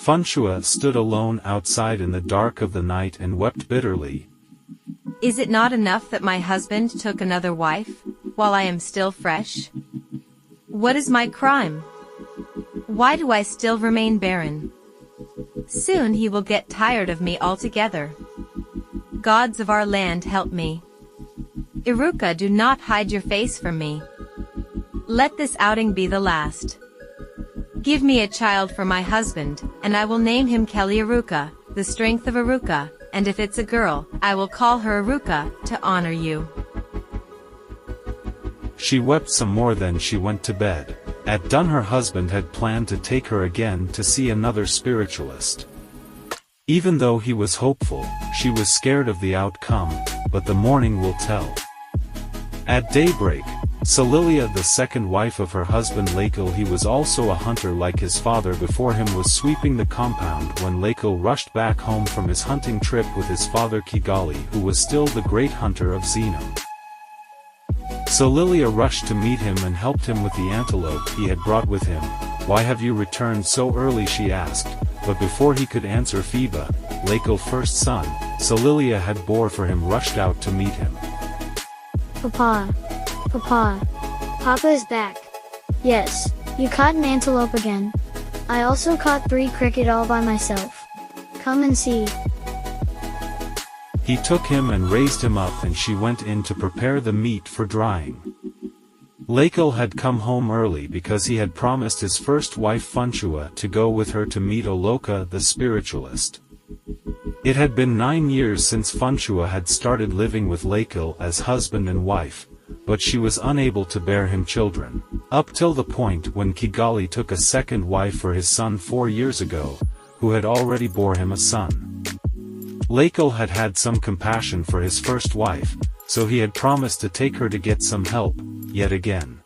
Funchua stood alone outside in the dark of the night and wept bitterly. Is it not enough that my husband took another wife, while I am still fresh? What is my crime? Why do I still remain barren? Soon he will get tired of me altogether. Gods of our land, help me. Iruka, do not hide your face from me. Let this outing be the last. Give me a child for my husband, and I will name him Kelly Iruka, the strength of Iruka, and if it's a girl, I will call her Iruka, to honor you. She wept some more, then she went to bed. At dawn her husband had planned to take her again to see another spiritualist. Even though he was hopeful, she was scared of the outcome, but the morning will tell. At daybreak, Celilia, the second wife of her husband Lakil, he was also a hunter like his father before him, was sweeping the compound when Lakil rushed back home from his hunting trip with his father Kigali, who was still the great hunter of Zenam. Celilia rushed to meet him and helped him with the antelope he had brought with him. "Why have you returned so early?" she asked, but before he could answer, Phoeba, Lakil's first son, Celilia had bore for him, rushed out to meet him. Papa is back. Yes, you caught an antelope again. I also caught 3 cricket all by myself. Come and see. He took him and raised him up, and she went in to prepare the meat for drying. Lakil had come home early because he had promised his first wife Funchua to go with her to meet Oloka the spiritualist. It had been 9 years since Funchua had started living with Lakil as husband and wife, but she was unable to bear him children, up till the point when Kigali took a second wife for his son 4 years ago, who had already bore him a son. Lakil had had some compassion for his first wife, so he had promised to take her to get some help, yet again.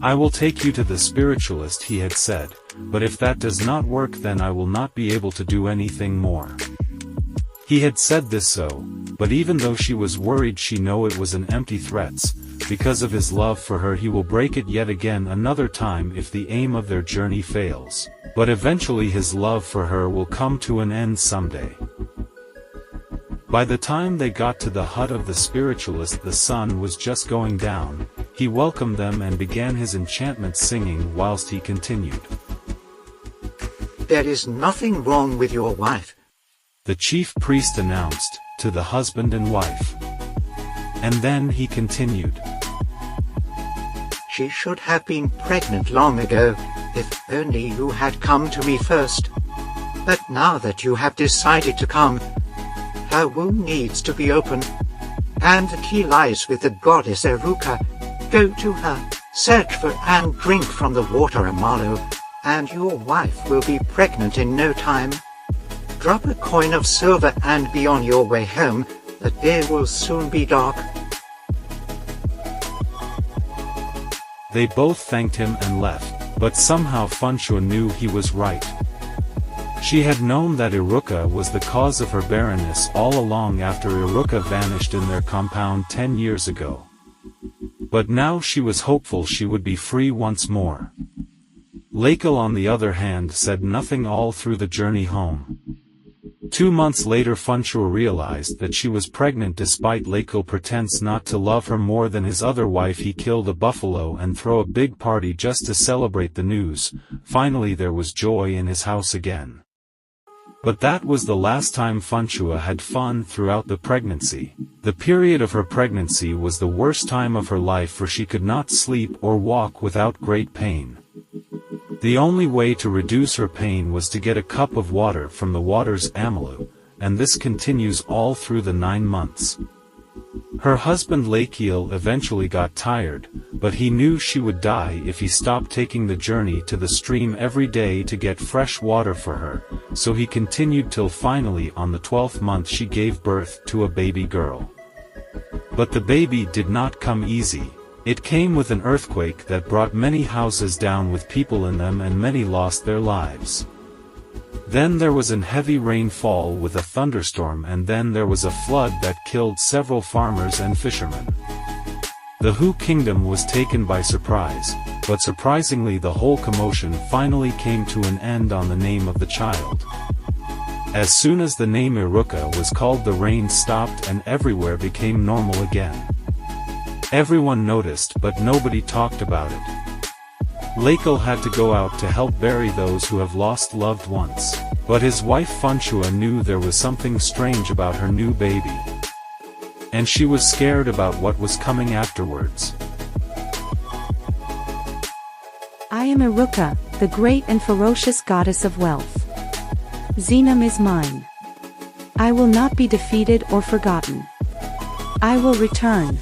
"I will take you to the spiritualist," he had said, "but if that does not work, then I will not be able to do anything more." He had said this so, but even though she was worried, she knew it was an empty threat. Because of his love for her, he will break it yet again another time if the aim of their journey fails. But eventually his love for her will come to an end someday. By the time they got to the hut of the spiritualist, the sun was just going down. He welcomed them and began his enchantment singing whilst he continued. "There is nothing wrong with your wife," the chief priest announced, to the husband and wife. And then he continued. "She should have been pregnant long ago, if only you had come to me first. But now that you have decided to come, her womb needs to be opened, and the key lies with the goddess Iruka. Go to her, search for and drink from the water Amalu, and your wife will be pregnant in no time. Drop a coin of silver and be on your way home, the day will soon be dark." They both thanked him and left, but somehow Funchua knew he was right. She had known that Iruka was the cause of her barrenness all along after Iruka vanished in their compound 10 years ago. But now she was hopeful she would be free once more. Lakil, on the other hand, said nothing all through the journey home. 2 months later, Funchua realized that she was pregnant despite Lakil's pretense not to love her more than his other wife. He killed a buffalo and threw a big party just to celebrate the news. Finally there was joy in his house again. But that was the last time Funchua had fun throughout the pregnancy. The period of her pregnancy was the worst time of her life, for she could not sleep or walk without great pain. The only way to reduce her pain was to get a cup of water from the water's Amalu, and this continues all through the 9 months. Her husband Lakil eventually got tired, but he knew she would die if he stopped taking the journey to the stream every day to get fresh water for her, so he continued till finally on the 12th month she gave birth to a baby girl. But the baby did not come easy. It came with an earthquake that brought many houses down with people in them, and many lost their lives. Then there was an heavy rainfall with a thunderstorm, and then there was a flood that killed several farmers and fishermen. The Hu kingdom was taken by surprise, but surprisingly the whole commotion finally came to an end on the name of the child. As soon as the name Iruka was called, the rain stopped and everywhere became normal again. Everyone noticed, but nobody talked about it. Lakel had to go out to help bury those who have lost loved ones, but his wife Fona knew there was something strange about her new baby. And she was scared about what was coming afterwards. I am Iruka, the great and ferocious goddess of wealth. Zenam is mine. I will not be defeated or forgotten. I will return.